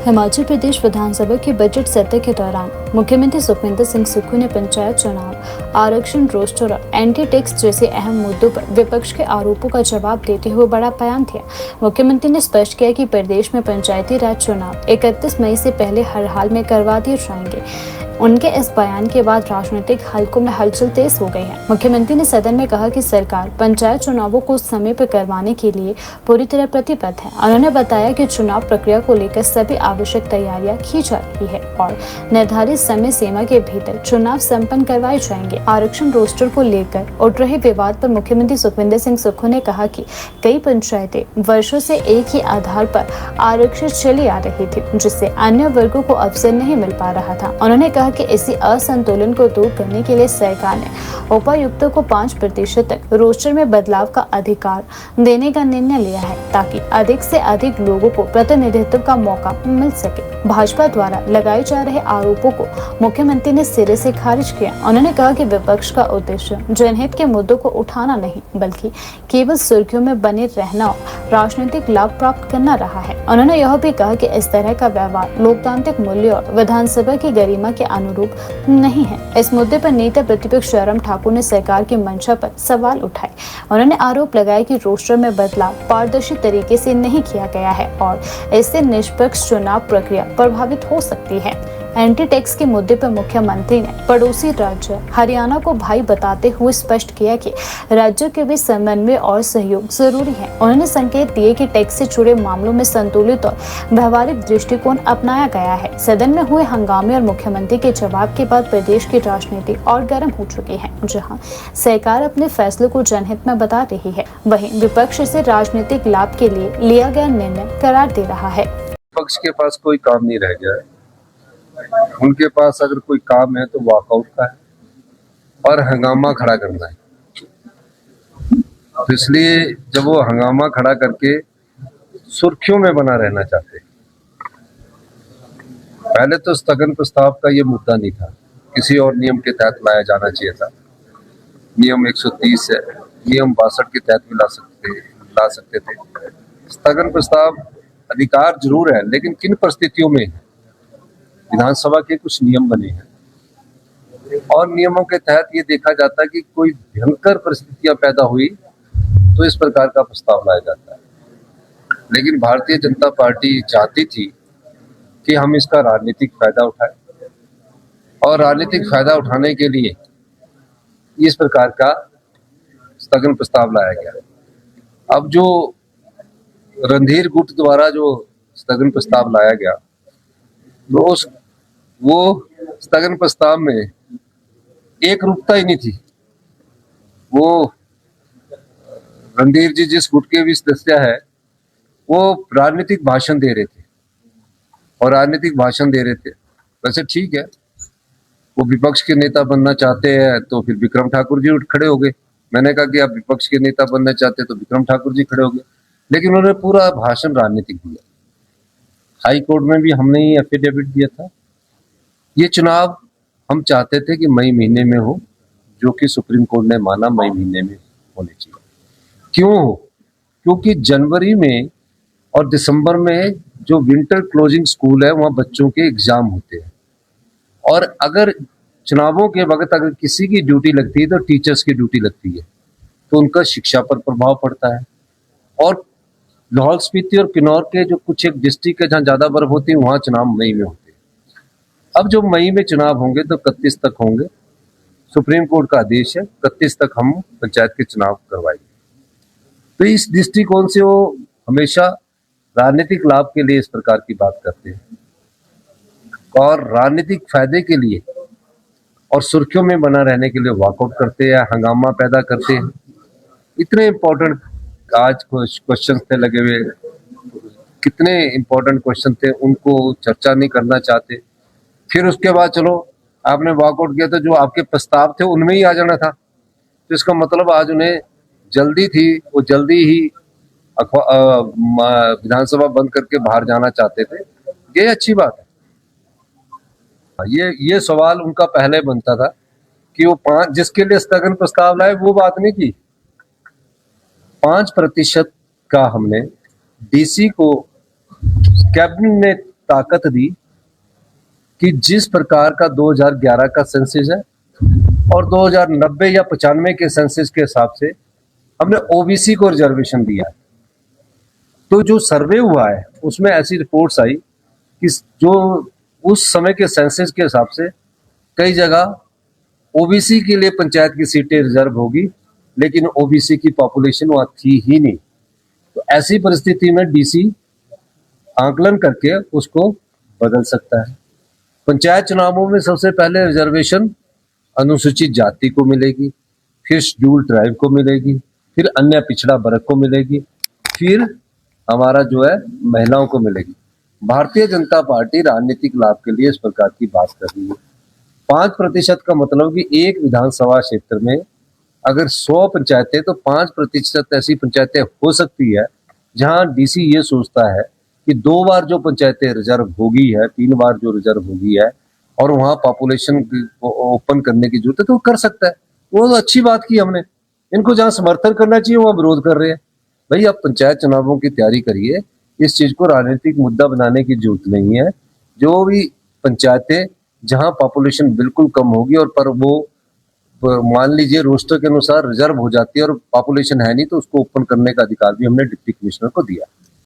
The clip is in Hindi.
हिमाचल प्रदेश विधानसभा के बजट सत्र के दौरान मुख्यमंत्री सुखविंदर सिंह सुक्खू ने पंचायत चुनाव, आरक्षण, रोस्टर और एंटी टैक्स जैसे अहम मुद्दों पर विपक्ष के आरोपों का जवाब देते हुए बड़ा बयान दिया। मुख्यमंत्री ने स्पष्ट किया कि प्रदेश में पंचायती राज चुनाव 31 मई से पहले हर हाल में करवा दिए जाएंगे। उनके इस बयान के बाद राजनीतिक हलकों में हलचल तेज हो गई है। मुख्यमंत्री ने सदन में कहा कि सरकार पंचायत चुनावों को समय पर करवाने के लिए पूरी तरह प्रतिबद्ध है। उन्होंने बताया कि चुनाव प्रक्रिया को लेकर सभी आवश्यक तैयारियां की जा रही है और निर्धारित समय सीमा के भीतर चुनाव संपन्न करवाए जाएंगे। आरक्षण रोस्टर को लेकर उठ रहे विवाद पर मुख्यमंत्री सुखविंदर सिंह सुक्खू ने कहा कि कई पंचायतें वर्षों से एक ही आधार पर आरक्षित चली आ रही थी, जिससे अन्य वर्गों को अवसर नहीं मिल पा रहा था। उन्होंने कहा कि इसी असंतुलन को दूर करने के लिए सरकार ने उपायुक्तों को 5% तक रोस्टर में बदलाव का अधिकार देने का निर्णय लिया है, ताकि अधिक से अधिक लोगों को प्रतिनिधित्व का मौका मिल सके। भाजपा द्वारा लगाए जा रहे आरोपों को मुख्यमंत्री ने सिरे से खारिज किया। उन्होंने कहा कि विपक्ष का उद्देश्य जनहित के मुद्दों को उठाना नहीं, बल्कि केवल सुर्खियों में बने रहना और राजनीतिक लाभ प्राप्त करना रहा है। उन्होंने यह भी कहा कि इस तरह का व्यवहार लोकतांत्रिक मूल्य और विधानसभा की गरिमा के अनुरूप नहीं है। इस मुद्दे पर नेता प्रतिपक्ष जयराम ठाकुर ने सरकार की मंशा पर सवाल उठाए। उन्होंने आरोप लगाया कि रोस्टर में बदलाव पारदर्शी तरीके से नहीं किया गया है और इससे निष्पक्ष चुनाव प्रक्रिया प्रभावित हो सकती है। एंटी टैक्स के मुद्दे पर मुख्यमंत्री ने पड़ोसी राज्य हरियाणा को भाई बताते हुए स्पष्ट किया कि राज्यों के बीच समन्वय और सहयोग जरूरी है। उन्होंने संकेत दिए कि टैक्स से जुड़े मामलों में संतुलित और व्यवहारिक दृष्टिकोण अपनाया गया है। सदन में हुए हंगामे और मुख्यमंत्री के जवाब के बाद प्रदेश की राजनीति और गर्म हो चुकी है, जहां सरकार अपने फैसले को जनहित में बता रही है, वहीं विपक्ष इसे राजनीतिक लाभ के लिए लिया गया निर्णय करार दे रहा है। विपक्ष के पास कोई काम नहीं रह गया है। उनके पास अगर कोई काम है तो वॉकआउट का है और हंगामा खड़ा करना है। तो इसलिए जब वो हंगामा खड़ा करके सुर्खियों में बना रहना चाहते हैं, पहले तो स्थगन प्रस्ताव का ये मुद्दा नहीं था, किसी और नियम के तहत लाया जाना चाहिए था। नियम 130 है, नियम 62 के तहत भी ला सकते थे। स्थगन प्रस्ताव अधिकार जरूर है, लेकिन किन परिस्थितियों में? विधानसभा के कुछ नियम बने हैं और नियमों के तहत ये देखा जाता है कि कोई भयंकर परिस्थितियां पैदा हुई तो इस प्रकार का प्रस्ताव लाया जाता है। लेकिन भारतीय जनता पार्टी चाहती थी कि हम इसका राजनीतिक फायदा उठाएं और राजनीतिक फायदा उठाने के लिए इस प्रकार का स्थगन प्रस्ताव लाया गया। अब जो रणधीर गुट द्वारा जो स्थगन प्रस्ताव लाया गया, तो वो स्थगन प्रस्ताव में एक रूपता ही नहीं थी। वो रणधीर जी जिस गुट के भी सदस्य है, वो राजनीतिक भाषण दे रहे थे और राजनीतिक भाषण दे रहे थे। वैसे ठीक है, वो विपक्ष के नेता बनना चाहते हैं तो फिर विक्रम ठाकुर जी उठ खड़े हो गए। मैंने कहा कि आप विपक्ष के नेता बनना चाहते तो विक्रम ठाकुर जी खड़े हो गए, लेकिन उन्होंने पूरा भाषण राजनीतिक दिया। हाई कोर्ट में भी हमने ही एफिडेविट दिया था। ये चुनाव हम चाहते थे कि मई महीने में हो, जो कि सुप्रीम कोर्ट ने माना मई महीने में होने चाहिए। क्यों हो? क्योंकि जनवरी में और दिसंबर में जो विंटर क्लोजिंग स्कूल है, वहाँ बच्चों के एग्जाम होते हैं और अगर चुनावों के वक्त अगर किसी की ड्यूटी लगती है तो टीचर्स की ड्यूटी लगती है, तो उनका शिक्षा पर प्रभाव पड़ता है। और लाहौल स्पीति और किन्नौर के जो कुछ एक डिस्ट्रिक्ट है जहाँ ज्यादा बर्फ होती है, वहाँ चुनाव मई में होते हैं। अब जो मई में चुनाव होंगे तो 31 तक होंगे। सुप्रीम कोर्ट का आदेश है 31 तक हम पंचायत के चुनाव करवाएंगे। तो इस दृष्टिकोण से वो हमेशा राजनीतिक लाभ के लिए इस प्रकार की बात करते हैं और राजनीतिक फायदे के लिए और सुर्खियों में बना रहने के लिए वॉकआउट करते हैं, हंगामा पैदा करते हैं। इतने इम्पोर्टेंट आज क्वेश्चन थे लगे हुए, कितने इम्पोर्टेंट क्वेश्चन थे, उनको चर्चा नहीं करना चाहते। फिर उसके बाद चलो आपने वॉकआउट किया तो जो आपके प्रस्ताव थे उनमें ही आ जाना था। तो इसका मतलब आज उन्हें जल्दी थी, वो जल्दी ही विधानसभा बंद करके बाहर जाना चाहते थे। ये अच्छी बात है। ये सवाल उनका पहले बनता था कि वो 5 जिसके लिए स्थगन प्रस्ताव लाए वो बात नहीं की। 5% का हमने डीसी को कैबिनेट ने ताकत दी कि जिस प्रकार का 2011 का सेंसस है और 2090 या 95 के सेंसस के हिसाब से हमने ओबीसी को रिजर्वेशन दिया है। तो जो सर्वे हुआ है उसमें ऐसी रिपोर्ट्स आई कि जो उस समय के सेंसस के हिसाब से कई जगह ओबीसी के लिए पंचायत की सीटें रिजर्व होगी, लेकिन ओबीसी की पॉपुलेशन वहां थी ही नहीं। तो ऐसी परिस्थिति में डीसी आंकलन करके उसको बदल सकता है। पंचायत चुनावों में सबसे पहले रिजर्वेशन अनुसूचित जाति को मिलेगी, फिर शेड्यूल ट्राइब को मिलेगी, फिर अन्य पिछड़ा वर्ग को मिलेगी, फिर हमारा जो है महिलाओं को मिलेगी। भारतीय जनता पार्टी राजनीतिक लाभ के लिए इस प्रकार की बात कर रही है। 5% का मतलब कि एक विधानसभा क्षेत्र में अगर 100 पंचायतें तो 5% ऐसी पंचायतें हो सकती है जहां डीसी ये सोचता है कि 2 बार जो पंचायतें रिजर्व होगी है, 3 बार जो रिजर्व होगी है और वहां पॉपुलेशन ओपन करने की जरूरत है तो कर सकता है। वो तो अच्छी बात की हमने। इनको जहां समर्थन करना चाहिए वहां विरोध कर रहे हैं। भाई आप पंचायत चुनावों की तैयारी करिए, इस चीज को राजनीतिक मुद्दा बनाने की जरूरत नहीं है। जो भी पंचायतें जहां पॉपुलेशन बिल्कुल कम होगी और पर वो मान लीजिए रोस्टर के अनुसार रिजर्व हो जाती है और पॉपुलेशन है नहीं तो उसको ओपन करने का अधिकार भी हमने डिप्टी कमिश्नर को दिया।